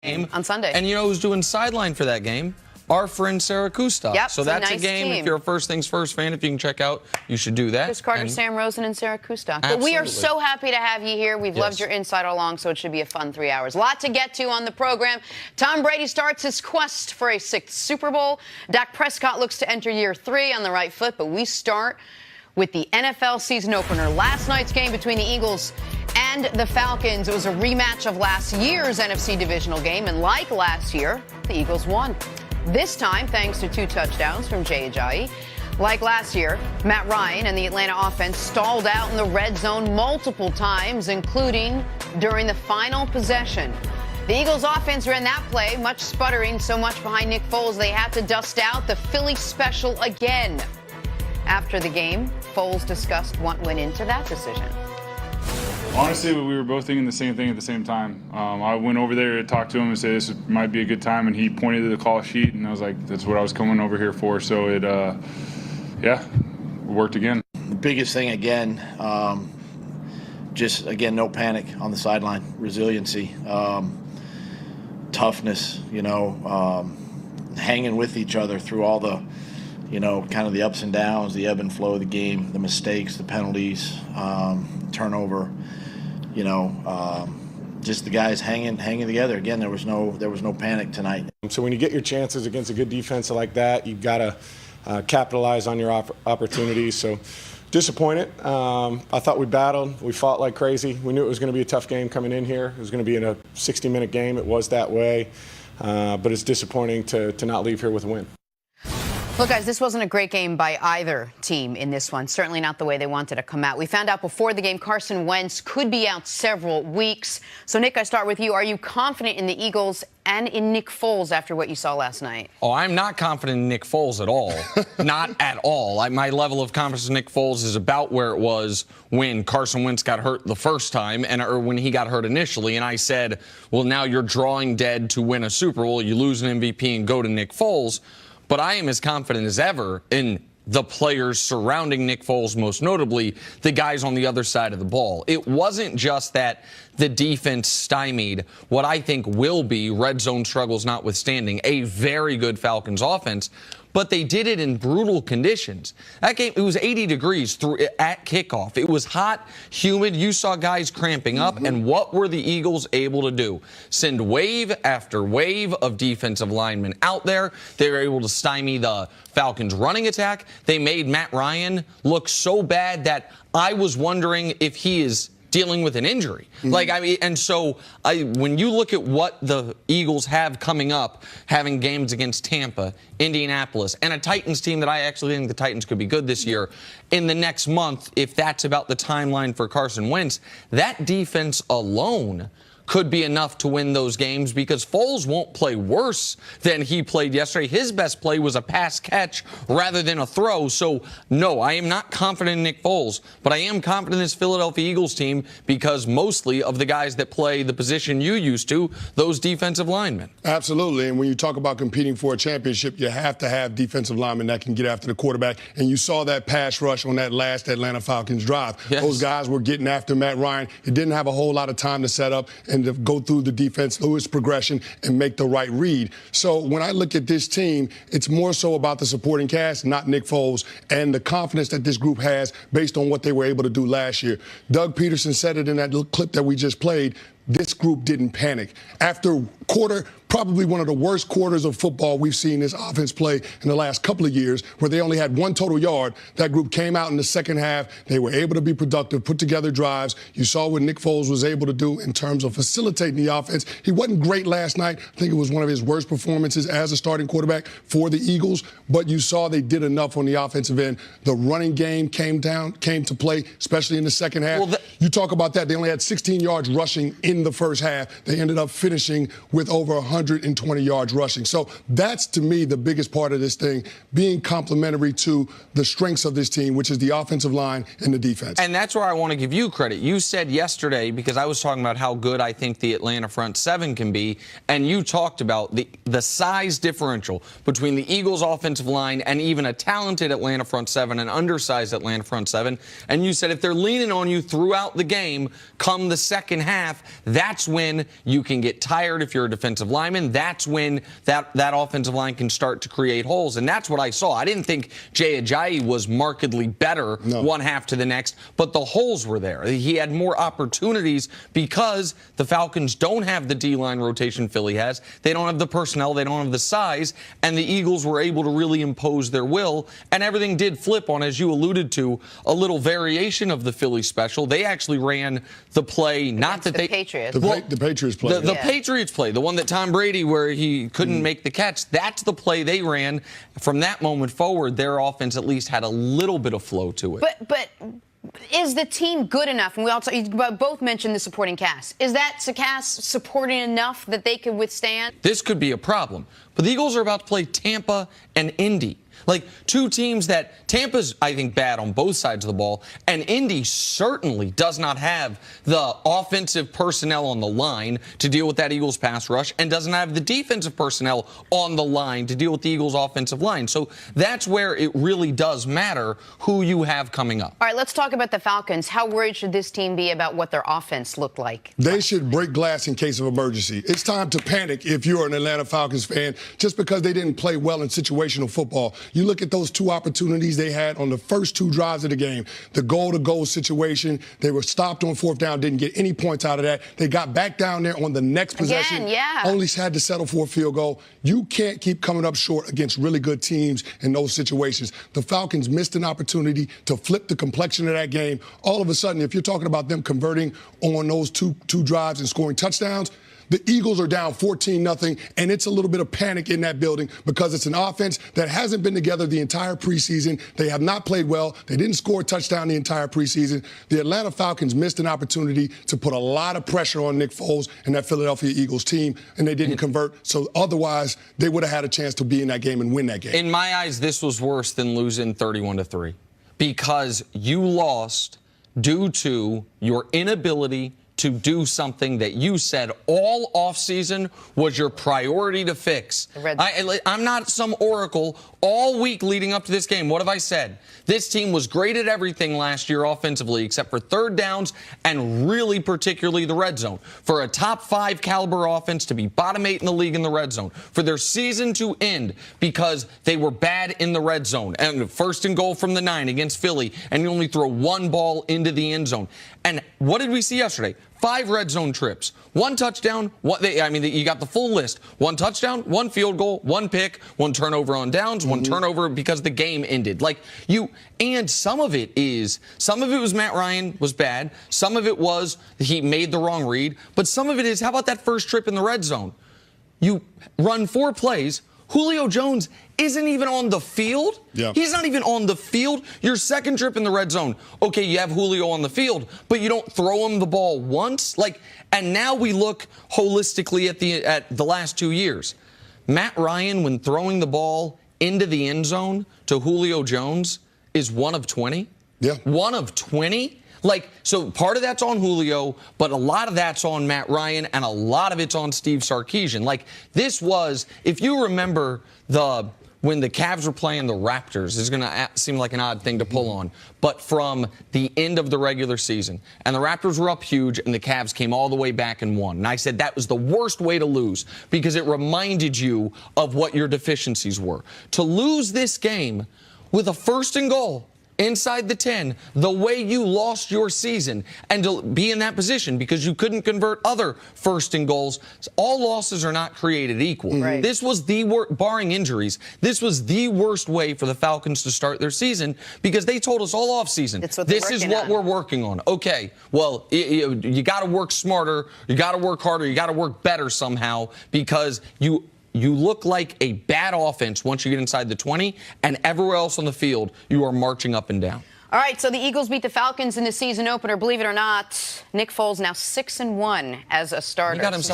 game on Sunday. And you know who's doing sideline for that game? Our friend Sarah Kustok. Yep, so that's nice a game. team. If you're a First Things First fan, if you can check out, you should do that. Chris Carter, Sam Rosen, and Sarah Kustok. Absolutely. But we are so happy to have you here. We've loved your insight all along, so it should be a fun 3 hours. A lot to get to on the program. Tom Brady starts his quest for a 6th Super Bowl. Dak Prescott looks to enter year 3 on the right foot, but we start with the NFL season opener. Last night's game between the Eagles and the Falcons. It was a rematch of last year's NFC divisional game, and like last year, the Eagles won. This time, thanks to 2 touchdowns from Jay Ajayi. Like last year, Matt Ryan and the Atlanta offense stalled out in the red zone multiple times, including during the final possession. The Eagles offense ran that play, much sputtering, so much behind Nick Foles, they had to dust out the Philly special again. After the game, Foles discussed what went into that decision. Honestly, we were both thinking the same thing at the same time. I went over there to talk to him and say this might be a good time, and he pointed to the call sheet, and I was like, that's what I was coming over here for. So it, worked again. The biggest thing again, just again, no panic on the sideline, resiliency, toughness, hanging with each other through all the, kind of the ups and downs, the ebb and flow of the game, the mistakes, the penalties, turnover, just the guys hanging together. Again, there was no panic tonight. So when you get your chances against a good defense like that, you've got to capitalize on your opportunities. So disappointed. I thought we battled. We fought like crazy. We knew it was going to be a tough game coming in here. It was going to be in a 60-minute game. It was that way. But it's disappointing to not leave here with a win. Look, guys, this wasn't a great game by either team in this one. Certainly not the way they wanted to come out. We found out before the game Carson Wentz could be out several weeks. So, Nick, I start with you. Are you confident in the Eagles and in Nick Foles after what you saw last night? Oh, I'm not confident in Nick Foles at all. Not at all. My level of confidence in Nick Foles is about where it was when Carson Wentz got hurt the first time, or when he got hurt initially. And I said, well, now you're drawing dead to win a Super Bowl. You lose an MVP and go to Nick Foles. But I am as confident as ever in the players surrounding Nick Foles, most notably the guys on the other side of the ball. It wasn't just that the defense stymied what I think will be, red zone struggles notwithstanding, a very good Falcons offense, but they did it in brutal conditions. That game, it was 80 degrees at kickoff. It was hot, humid. You saw guys cramping up. And what were the Eagles able to do? Send wave after wave of defensive linemen out there. They were able to stymie the Falcons' running attack. They made Matt Ryan look so bad that I was wondering if he is dealing with an injury. When you look at what the Eagles have coming up, having games against Tampa, Indianapolis, and a Titans team that I actually think the Titans could be good this year, in the next month, if that's about the timeline for Carson Wentz, that defense alone could be enough to win those games because Foles won't play worse than he played yesterday. His best play was a pass catch rather than a throw. So, no, I am not confident in Nick Foles, but I am confident in this Philadelphia Eagles team because mostly of the guys that play the position you used to, those defensive linemen. Absolutely. And when you talk about competing for a championship, you have to have defensive linemen that can get after the quarterback. And you saw that pass rush on that last Atlanta Falcons drive. Yes. Those guys were getting after Matt Ryan. He didn't have a whole lot of time to set up and to go through the defense, through his progression, and make the right read. So when I look at this team, it's more so about the supporting cast, not Nick Foles, and the confidence that this group has based on what they were able to do last year. Doug Peterson said it in that little clip that we just played. This group didn't panic. After probably one of the worst quarters of football we've seen this offense play in the last couple of years, where they only had 1 total yard, that group came out in the second half. They were able to be productive, put together drives. You saw what Nick Foles was able to do in terms of facilitating the offense. He wasn't great last night. I think it was one of his worst performances as a starting quarterback for the Eagles, but you saw they did enough on the offensive end. The running game came to play, especially in the second half. You talk about that. They only had 16 yards rushing in the first half. They ended up finishing with over 120 yards rushing. So that's, to me, the biggest part of this thing, being complementary to the strengths of this team, which is the offensive line and the defense. And that's where I want to give you credit. You said yesterday, because I was talking about how good I think the Atlanta front seven can be, and you talked about the size differential between the Eagles offensive line and even a talented Atlanta front seven and undersized Atlanta front seven. And you said if they're leaning on you throughout the game, come the second half, that's when you can get tired if you're interior defensive linemen, that's when that offensive line can start to create holes. And that's what I saw. I didn't think Jay Ajayi was markedly better one half to the next, but the holes were there. He had more opportunities because the Falcons don't have the D-line rotation Philly has. They don't have the personnel. They don't have the size. And the Eagles were able to really impose their will. And everything did flip on, as you alluded to, a little variation of the Philly special. They actually ran the play, not that they... Patriots. The Patriots play. The Patriots play, the one that Tom Brady, where he couldn't make the catch, that's the play they ran. From that moment forward, their offense at least had a little bit of flow to it. But is the team good enough? And you both mentioned the supporting cast. Is that cast supporting enough that they could withstand? This could be a problem. But the Eagles are about to play Tampa and Indy. Like, two teams that Tampa's, I think, bad on both sides of the ball, and Indy certainly does not have the offensive personnel on the line to deal with that Eagles pass rush and doesn't have the defensive personnel on the line to deal with the Eagles offensive line. So that's where it really does matter who you have coming up. All right, let's talk about the Falcons. How worried should this team be about what their offense looked like? They should break glass in case of emergency. It's time to panic if you're an Atlanta Falcons fan just because they didn't play well in situational football. You look at those two opportunities they had on the first two drives of the game. The goal-to-goal situation, they were stopped on fourth down, didn't get any points out of that. They got back down there on the next possession, only had to settle for a field goal. You can't keep coming up short against really good teams in those situations. The Falcons missed an opportunity to flip the complexion of that game. All of a sudden, if you're talking about them converting on those two drives and scoring touchdowns, the Eagles are down 14-0, and it's a little bit of panic in that building because it's an offense that hasn't been together the entire preseason. They have not played well. They didn't score a touchdown the entire preseason. The Atlanta Falcons missed an opportunity to put a lot of pressure on Nick Foles and that Philadelphia Eagles team, and they didn't convert. So otherwise, they would have had a chance to be in that game and win that game. In my eyes, this was worse than losing 31-3 because you lost due to your inability to do something that you said all offseason was your priority to fix. I'm not some oracle. All week leading up to this game, what have I said? This team was great at everything last year offensively except for third downs and really particularly the red zone. For a top 5 caliber offense to be bottom 8 in the league in the red zone, for their season to end because they were bad in the red zone, and first and goal from the 9 against Philly, and you only throw one ball into the end zone. And what did we see yesterday? 5 red zone trips, 1 touchdown. You got the full list. 1 touchdown, 1 field goal, 1 pick, 1 turnover on downs, 1 turnover because the game ended. And some of it was Matt Ryan was bad. Some of it was he made the wrong read. But some of it is, how about that first trip in the red zone? You run 4 plays. Julio Jones isn't even on the field. Yeah. He's not even on the field. Your second trip in the red zone. Okay, you have Julio on the field, but you don't throw him the ball once. And now we look holistically at the last 2 years. Matt Ryan, when throwing the ball into the end zone to Julio Jones, is 1 of 20. Yeah. 1 of 20. So part of that's on Julio, but a lot of that's on Matt Ryan, and a lot of it's on Steve Sarkisian. This was, if you remember when the Cavs were playing the Raptors, this is going to seem like an odd thing to pull on, but from the end of the regular season, and the Raptors were up huge, and the Cavs came all the way back and won. And I said that was the worst way to lose because it reminded you of what your deficiencies were. To lose this game with a first and goal inside the 10, the way you lost your season, and to be in that position because you couldn't convert other first and goals. All losses are not created equal. Right. This was the worst, barring injuries, this was the worst way for the Falcons to start their season because they told us all offseason, this is what we're working on. Okay, well, you got to work smarter, you got to work harder, you got to work better somehow because you look like a bad offense once you get inside the 20, and everywhere else on the field, you are marching up and down. All right, so the Eagles beat the Falcons in the season opener. Believe it or not, Nick Foles now 6-1 as a starter. He got himself